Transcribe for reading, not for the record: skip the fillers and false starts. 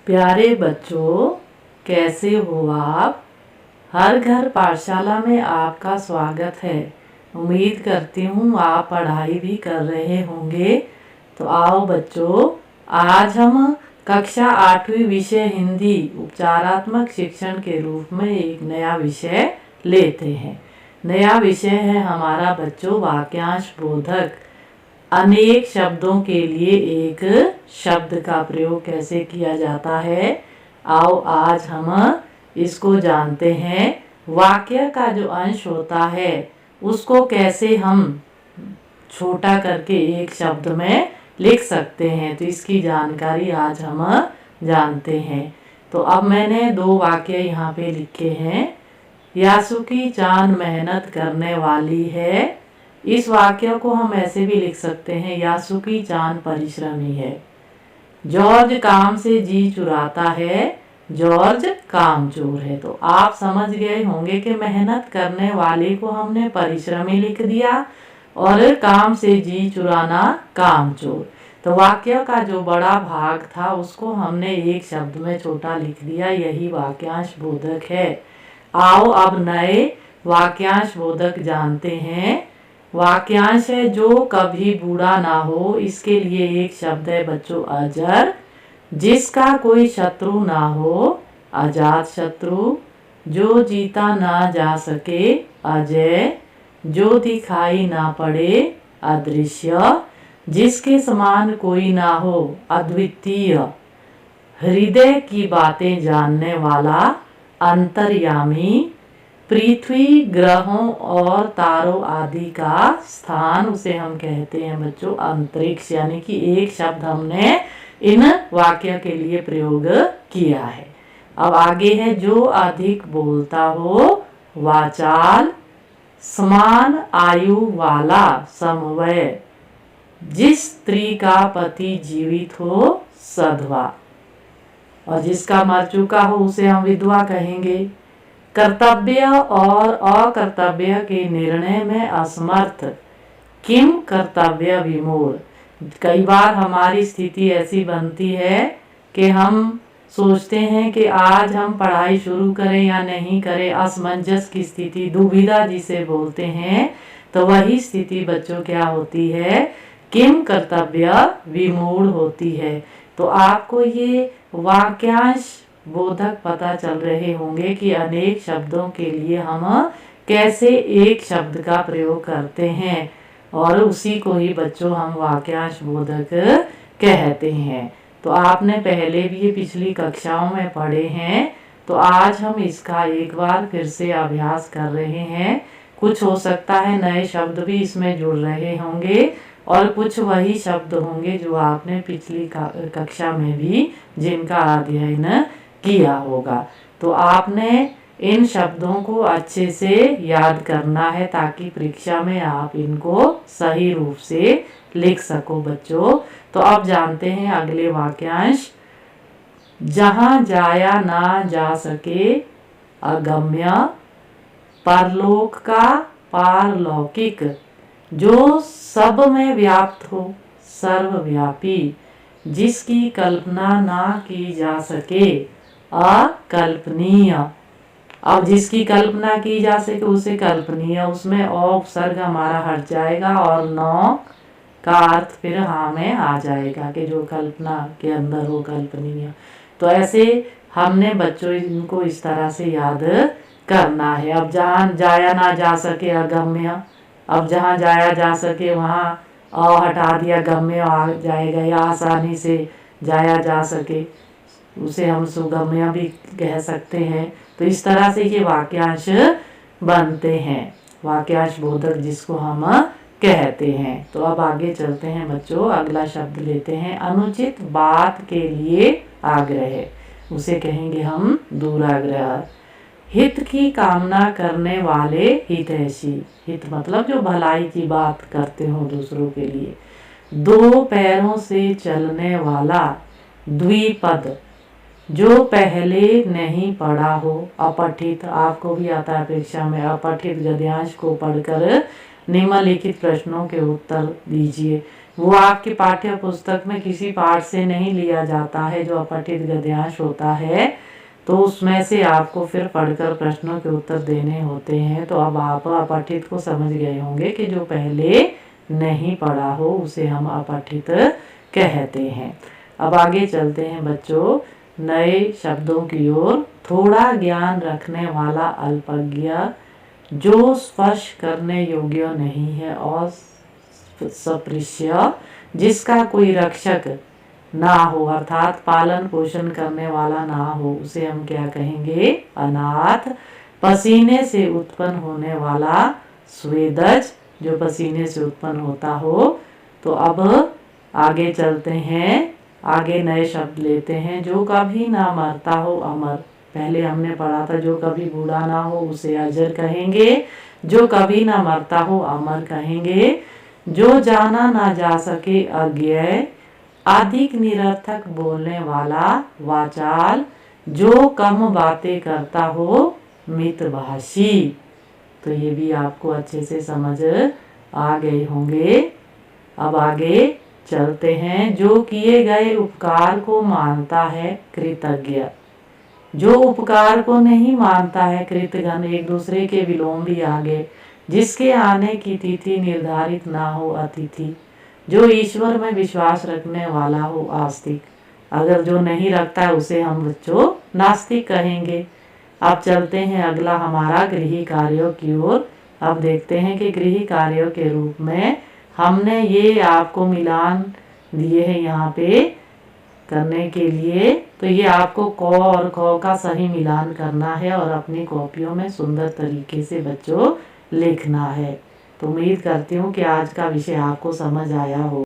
प्यारे बच्चों, कैसे हो आप? हर घर पाठशाला में आपका स्वागत है। उम्मीद करती हूँ आप पढ़ाई भी कर रहे होंगे। तो आओ बच्चों, आज हम कक्षा 8वीं विषय हिंदी उपचारात्मक शिक्षण के रूप में एक नया विषय लेते हैं। नया विषय है हमारा बच्चों वाक्यांश बोधक। अनेक शब्दों के लिए एक शब्द का प्रयोग कैसे किया जाता है, आओ आज हम इसको जानते हैं। वाक्य का जो अंश होता है उसको कैसे हम छोटा करके एक शब्द में लिख सकते हैं, तो इसकी जानकारी आज हम जानते हैं। तो अब मैंने 2 वाक्य यहाँ पे लिखे हैं। यासुकी चांद मेहनत करने वाली है। इस वाक्य को हम ऐसे भी लिख सकते हैं, यासुकी चांद परिश्रमी है। जॉर्ज काम से जी चुराता है। जॉर्ज कामचोर है। तो आप समझ गए होंगे कि मेहनत करने वाले को हमने परिश्रमी लिख दिया और काम से जी चुराना कामचोर। तो वाक्य का जो बड़ा भाग था उसको हमने एक शब्द में छोटा लिख दिया, यही वाक्यांश बोधक है। आओ अब नए वाक्यांश बोधक जानते हैं। वाक्यांश है जो कभी बूढ़ा ना हो, इसके लिए एक शब्द है बच्चों अजर। जिसका कोई शत्रु ना हो, अजात शत्रु। जो जीता ना जा सके, अजय। जो दिखाई ना पड़े, अदृश्य। जिसके समान कोई ना हो, अद्वितीय। हृदय की बातें जानने वाला, अंतर्यामी। पृथ्वी, ग्रहों और तारों आदि का स्थान, उसे हम कहते हैं बच्चों अंतरिक्ष। यानी कि एक शब्द हमने इन वाक्य के लिए प्रयोग किया है। अब आगे है जो अधिक बोलता हो, वाचाल। समान आयु वाला, समवय। जिस स्त्री का पति जीवित हो, सधवा। और जिसका मर चुका हो उसे हम विधवा कहेंगे। कर्तव्य और अकर्तव्य के निर्णय में असमर्थ, किम कर्तव्य विमूढ़। कई बार हमारी स्थिति ऐसी बनती है कि हम सोचते हैं कि आज हम पढ़ाई शुरू करें या नहीं करें, असमंजस की स्थिति, दुविधा जिसे बोलते हैं। तो वही स्थिति बच्चों क्या होती है, किम कर्तव्य विमूढ़ होती है। तो आपको ये वाक्यांश बोधक पता चल रहे होंगे कि अनेक शब्दों के लिए हम कैसे एक शब्द का प्रयोग करते हैं, और उसी को ही बच्चों हम वाक्यांश बोधक कहते हैं। तो आपने पहले भी ये पिछली कक्षाओं में पढ़े हैं, तो आज हम इसका एक बार फिर से अभ्यास कर रहे हैं। कुछ हो सकता है नए शब्द भी इसमें जुड़ रहे होंगे और कुछ वही शब्द होंगे जो आपने पिछली कक्षा में भी जिनका अध्ययन किया होगा। तो आपने इन शब्दों को अच्छे से याद करना है ताकि परीक्षा में आप इनको सही रूप से लिख सको बच्चों। तो अब जानते हैं अगले वाक्यांश। जहां जाया ना जा सके, अगम्य। परलोक का, पारलौकिक। जो सब में व्याप्त हो, सर्वव्यापी। जिसकी कल्पना ना की जा सके, अकल्पनीय। अब जिसकी कल्पना की जा सके उसे कल्पनीय, उसमें उपसर्ग हमारा हट जाएगा और नौ का अर्थ फिर हाँ में आ जाएगा कि जो कल्पना के अंदर हो, कल्पनीय। तो ऐसे हमने बच्चों इनको इस तरह से याद करना है। अब जहाँ जाया ना जा सके, अगम्य। अब जहाँ जाया जा सके वहाँ अ हटा दिया, गम्य आ जाएगा, या आसानी से जाया जा सके उसे हम सुगम्य भी कह सकते हैं। तो इस तरह से ये वाक्यांश बनते हैं, वाक्यांश बोधक जिसको हम कहते हैं। तो अब आगे चलते हैं बच्चों, अगला शब्द लेते हैं। अनुचित बात के लिए आग्रह, उसे कहेंगे हम दुराग्रह। हित की कामना करने वाले, हितैषी। हित मतलब जो भलाई की बात करते हो दूसरों के लिए। 2 पैरों से चलने वाला, द्विपद। जो पहले नहीं पढ़ा हो, अपठित। आपको भी आता है परीक्षा में, अपठित गद्यांश को पढ़कर निम्नलिखित प्रश्नों के उत्तर दीजिए। वो आपकी पाठ्य पुस्तक में किसी पाठ से नहीं लिया जाता है जो अपठित गद्यांश होता है, तो उसमें से आपको फिर पढ़कर प्रश्नों के उत्तर देने होते हैं। तो अब आप अपठित को समझ गए होंगे कि जो पहले नहीं पढ़ा हो उसे हम अपठित कहते हैं। अब आगे चलते हैं बच्चों नए शब्दों की ओर। थोड़ा ज्ञान रखने वाला अल्पज्ञ जो स्पर्श करने योग्य नहीं है और सपृश्य जिसका कोई रक्षक ना हो अर्थात पालन पोषण करने वाला ना हो उसे हम क्या कहेंगे? अनाथ। पसीने से उत्पन्न होने वाला स्वेदज जो पसीने से उत्पन्न होता हो। तो अब आगे चलते हैं, आगे नए शब्द लेते हैं। जो कभी ना मरता हो अमर, पहले हमने पढ़ा था जो कभी बूढ़ा ना हो उसे अजर कहेंगे, जो कभी ना मरता हो अमर कहेंगे। जो जाना ना जा सके अज्ञेय, अधिक निरर्थक बोलने वाला वाचाल, जो कम बातें करता हो मितभाषी। तो ये भी आपको अच्छे से समझ आ गए होंगे। अब आगे चलते हैं। जो किए गए उपकार को मानता है कृतज्ञ, जो उपकार को नहीं मानता है कृतघ्न, एक दूसरे के विलोम भी आगे। जिसके आने की तिथि निर्धारित ना हो अतिथि, जो ईश्वर में विश्वास रखने वाला हो आस्तिक। अगर जो नहीं रखता है उसे हम बच्चों नास्तिक कहेंगे। अब चलते हैं अगला हमारा गृह कार्यों की ओर। अब देखते हैं कि गृह कार्यों के रूप में हमने ये आपको मिलान दिए हैं यहाँ पे करने के लिए। तो ये आपको क और ख का सही मिलान करना है और अपनी कॉपियों में सुंदर तरीके से बच्चों लिखना है। तो उम्मीद करती हूँ कि आज का विषय आपको समझ आया हो।